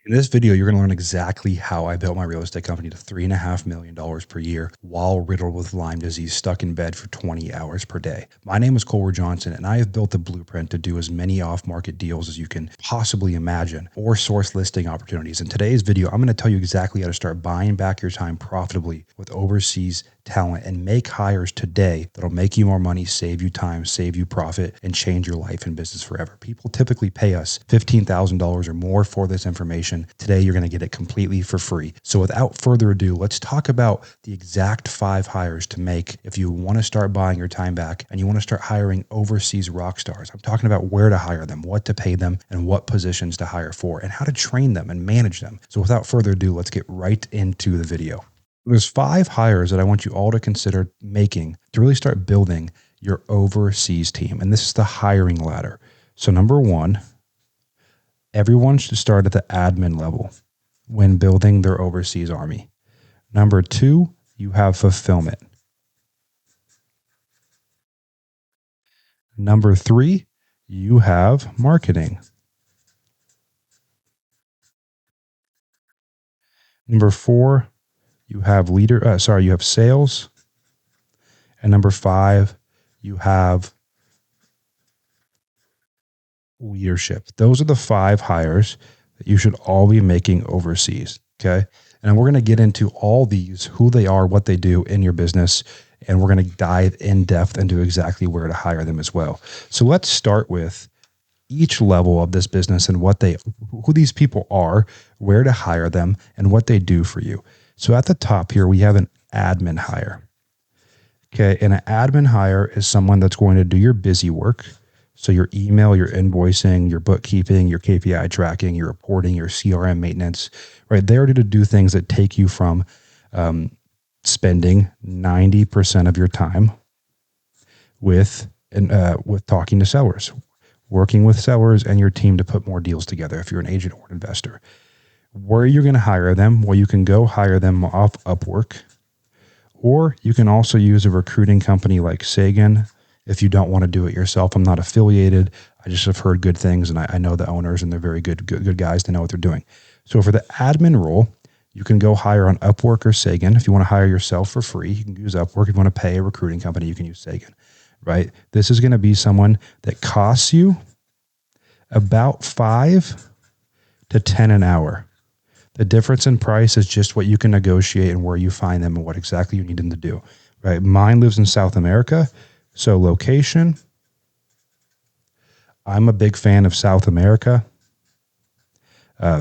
In this video, you're going to learn exactly how I built my real estate company to $3.5 million per year while riddled with Lyme disease, stuck in bed for 20 hours per day. My name is Ruud-Johnson, and I have built the blueprint to do as many off-market deals as you can possibly imagine or source listing opportunities. In today's video, I'm going to tell you exactly how to start buying back your time profitably with overseas talent and make hires today that'll make you more money, save you time, save you profit, and change your life and business forever. People typically pay us $15,000 or more for this information. Today, you're going to get it completely for free. So without further ado, let's talk about the exact 5 hires to make if you want to start buying your time back and you want to start hiring overseas rock stars. I'm talking about where to hire them, what to pay them, and what positions to hire for, and how to train them and manage them. So without further ado, let's get right into the video. There's 5 hires that I want you all to consider making to really start building your overseas team. And this is the hiring ladder. So number 1, everyone should start at the admin level when building their overseas army. Number 2, you have fulfillment. Number 3, you have marketing. Number 4, you have you have sales. And number 5, you have leadership. Those are the 5 hires that you should all be making overseas. Okay. And we're going to get into all these, who they are, what they do in your business. And we're going to dive in depth into exactly where to hire them as well. So let's start with each level of this business and who these people are, where to hire them, and what they do for you. So at the top here, we have an admin hire. Okay. And an admin hire is someone that's going to do your busy work. So your email, your invoicing, your bookkeeping, your KPI tracking, your reporting, your CRM maintenance, right? They're to do things that take you from spending 90% of your time with talking to sellers, working with sellers and your team to put more deals together if you're an agent or an investor. Where you're going to hire them? Well, you can go hire them off Upwork, or you can also use a recruiting company like Sagan if you don't want to do it yourself. I'm not affiliated. I just have heard good things, and I know the owners, and they're very good guys to know what they're doing. So for the admin role, you can go hire on Upwork or Sagan. If you want to hire yourself for free, you can use Upwork. If you want to pay a recruiting company, you can use Sagan, right? This is going to be someone that costs you about $5 to $10 an hour. The difference in price is just what you can negotiate and where you find them and what exactly you need them to do, right? Mine lives in South America. So location, I'm a big fan of South America,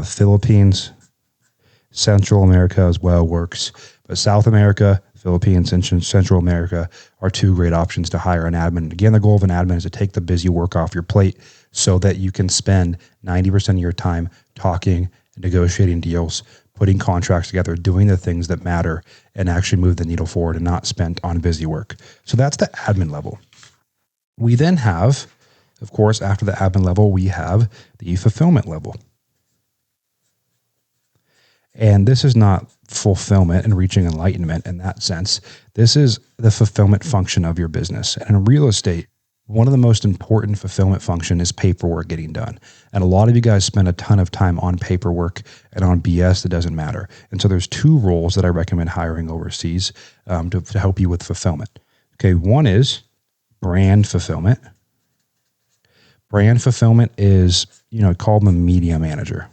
Philippines, Central America as well works. But South America, Philippines, and Central America are 2 great options to hire an admin. Again, the goal of an admin is to take the busy work off your plate so that you can spend 90% of your time talking, negotiating deals, putting contracts together, doing the things that matter, and actually move the needle forward and not spent on busy work. So that's the admin level. We then have, of course, after the admin level, we have the fulfillment level. And this is not fulfillment and reaching enlightenment in that sense. This is the fulfillment function of your business. And in real estate, one of the most important fulfillment function is paperwork getting done. And a lot of you guys spend a ton of time on paperwork and on BS that doesn't matter. And so there's 2 roles that I recommend hiring overseas to help you with fulfillment. Okay, one is brand fulfillment. Brand fulfillment is, call them a media manager.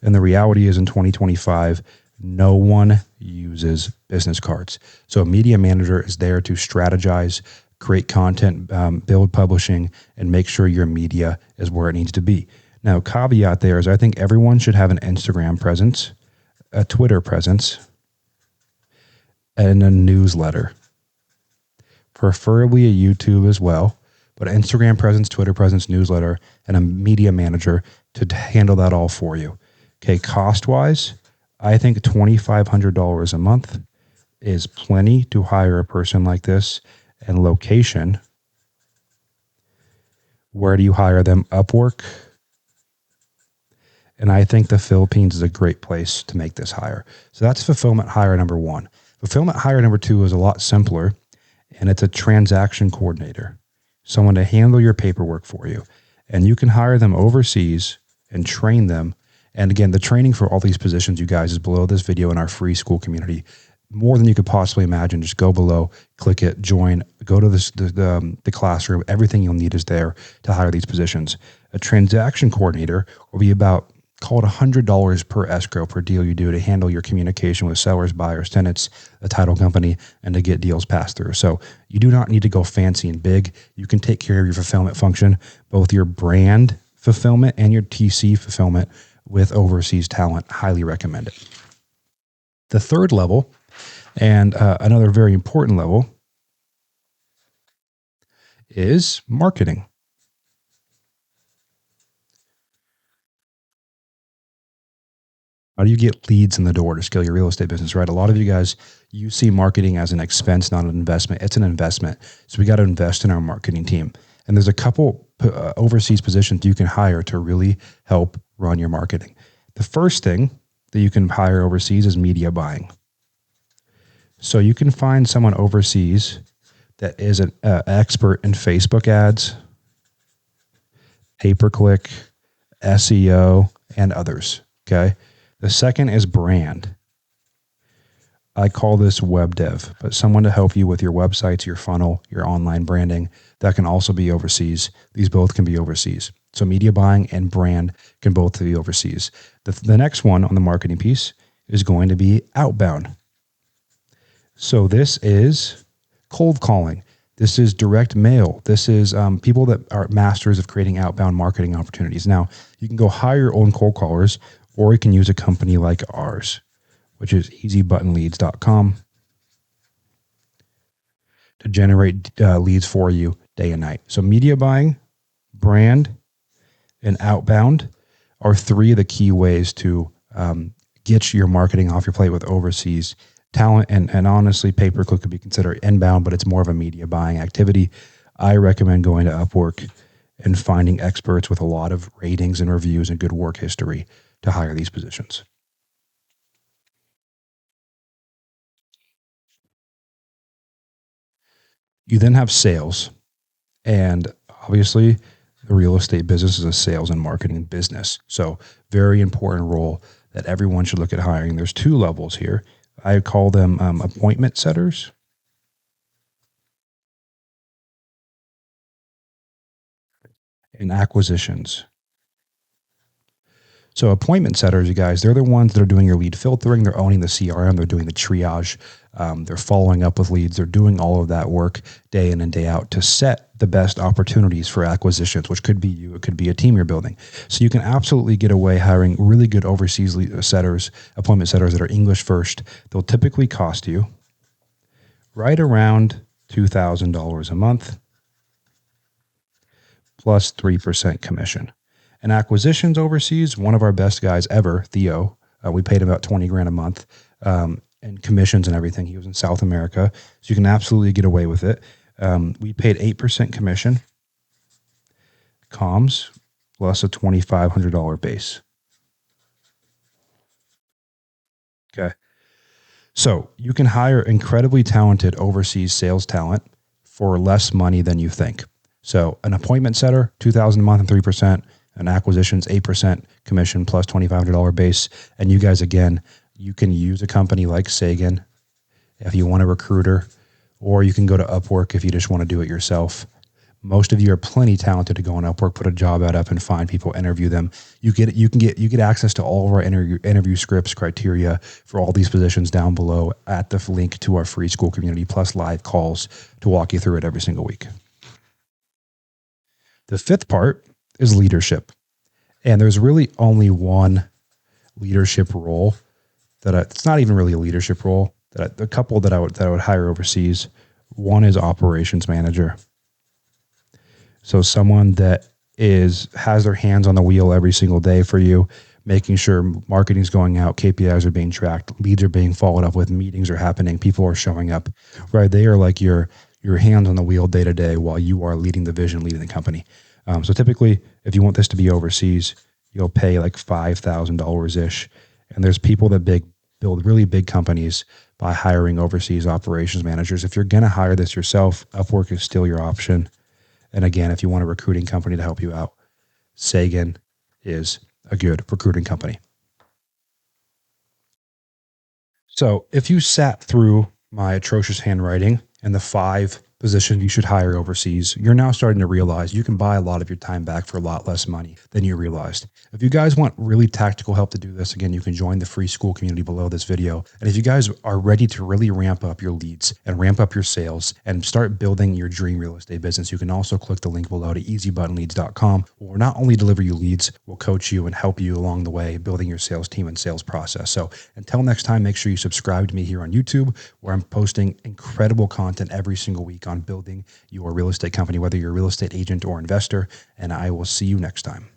And the reality is in 2025, no one uses business cards. So a media manager is there to strategize, create content, build publishing, and make sure your media is where it needs to be. Now, caveat there is I think everyone should have an Instagram presence, a Twitter presence, and a newsletter. Preferably a YouTube as well, but Instagram presence, Twitter presence, newsletter, and a media manager to handle that all for you. Okay, cost-wise, I think $2,500 a month is plenty to hire a person like this. And location, where do you hire them? Upwork. And I think the Philippines is a great place to make this hire. So that's fulfillment hire number 1. Fulfillment hire number 2 is a lot simpler, and it's a transaction coordinator, someone to handle your paperwork for you. And you can hire them overseas and train them And again, the training for all these positions, you guys, is below this video in our free school community. More than you could possibly imagine. Just go below, click it, join, go to the classroom. Everything you'll need is there to hire these positions. A transaction coordinator will be about, call it $100 per escrow per deal you do to handle your communication with sellers, buyers, tenants, a title company, and to get deals passed through. So you do not need to go fancy and big. You can take care of your fulfillment function, both your brand fulfillment and your TC fulfillment with overseas talent. Highly recommend it. The third level, and another very important level, is marketing. How do you get leads in the door to scale your real estate business, right? A lot of you guys, you see marketing as an expense, not an investment. It's an investment. So we got to invest in our marketing team. And there's a couple overseas positions you can hire to really help run your marketing. The first thing that you can hire overseas is media buying. So you can find someone overseas that is an expert in Facebook ads, pay-per-click, SEO, and others, okay? The second is brand. I call this web dev, but someone to help you with your websites, your funnel, your online branding. That can also be overseas. These both can be overseas. So media buying and brand can both be overseas. The next one on the marketing piece is going to be outbound. So this is cold calling. This is direct mail. This is people that are masters of creating outbound marketing opportunities. Now, you can go hire your own cold callers, or you can use a company like ours, which is easybuttonleads.com, to generate leads for you day and night. So media buying, brand, and outbound are three of the key ways to get your marketing off your plate with overseas talent. And honestly, pay-per-click could be considered inbound, but it's more of a media buying activity. I recommend going to Upwork and finding experts with a lot of ratings and reviews and good work history to hire these positions. You then have sales. And obviously, the real estate business is a sales and marketing business. So very important role that everyone should look at hiring. There's two levels here. I call them appointment setters and acquisitions. So appointment setters, you guys, they're the ones that are doing your lead filtering. They're owning the CRM. They're doing the triage. They're following up with leads. They're doing all of that work day in and day out to set the best opportunities for acquisitions, which could be you. It could be a team you're building. So you can absolutely get away hiring really good overseas setters, appointment setters that are English first. They'll typically cost you right around $2,000 a month plus 3% commission. And acquisitions overseas, one of our best guys ever, Theo, we paid him about 20 grand a month, and commissions and everything. He was in South America, so you can absolutely get away with it. We paid 8% commission, comms, plus a $2,500 base. Okay. So you can hire incredibly talented overseas sales talent for less money than you think. So an appointment setter, $2,000 a month and 3%. And acquisitions, 8% commission plus $2,500 base. And you guys, again, you can use a company like Sagan if you want a recruiter, or you can go to Upwork if you just want to do it yourself. Most of you are plenty talented to go on Upwork, put a job ad up and find people, interview them. You get access to all of our interview scripts, criteria for all these positions down below at the link to our free school community, plus live calls to walk you through it every single week. The fifth part is leadership. And there's really only one leadership role it's not even really a leadership role, a couple that I would hire overseas. One is operations manager. So someone that has their hands on the wheel every single day for you, making sure marketing's going out, KPIs are being tracked, leads are being followed up with, meetings are happening, people are showing up, right? They are like your hands on the wheel day to day while you are leading the vision, leading the company. So typically, if you want this to be overseas, you'll pay like $5,000-ish. And there's people that build really big companies by hiring overseas operations managers. If you're going to hire this yourself, Upwork is still your option. And again, if you want a recruiting company to help you out, Sagan is a good recruiting company. So if you sat through my atrocious handwriting and the 5 positions you should hire overseas, you're now starting to realize you can buy a lot of your time back for a lot less money than you realized. If you guys want really tactical help to do this, again, you can join the free school community below this video. And if you guys are ready to really ramp up your leads and ramp up your sales and start building your dream real estate business, you can also click the link below to easybuttonleads.com, where we'll not only deliver you leads, we'll coach you and help you along the way building your sales team and sales process. So until next time, make sure you subscribe to me here on YouTube, where I'm posting incredible content every single week on building your real estate company, whether you're a real estate agent or investor. And I will see you next time.